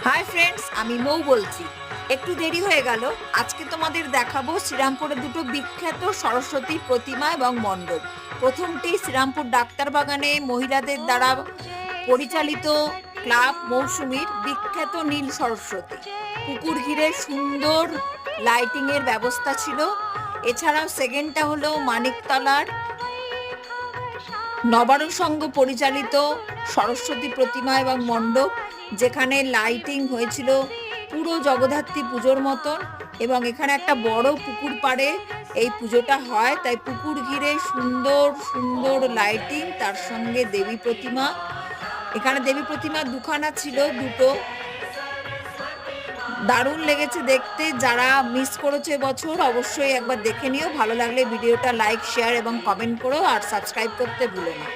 Hi friends, আমি মৌ বলছি। একটু দেরি হয়ে গেল। আজকে তোমাদের দেখাবো শ্রীরামপুরে দুটো বিখ্যাত সরস্বতী প্রতিমা এবং মণ্ডপ। প্রথমটি শ্রীরামপুর ডাক্তার বাগানে মহিলাদের দ্বারা পরিচালিত ক্লাব মৌসুমীর বিখ্যাত নীল সরস্বতী। পুকুর ঘিরে সুন্দর লাইটিং এর ব্যবস্থা ছিল। এছাড়াও সেকেন্ডটা হলো মানিকতলার নবারণ সংঘ পরিচালিত সরস্বতী প্রতিমা এবং মণ্ডপ, যেখানে লাইটিং হয়েছিল পুরো জগদ্ধাত্রী পুজোর মতন। এবং এখানে একটা বড় পুকুর পাড়ে এই পুজোটা হয়, তাই পুকুর ঘিরে সুন্দর সুন্দর লাইটিং, তার সঙ্গে দেবী প্রতিমা। এখানে দেবী প্রতিমা দুখানা ছিল, দুটো। দারুণ লেগেছে দেখতে। যারা মিস করেছে এবছর অবশ্যই একবার দেখে নিও। ভালো লাগলে ভিডিওটা লাইক, শেয়ার এবং কমেন্ট করো, আর সাবস্ক্রাইব করতে ভুলো না।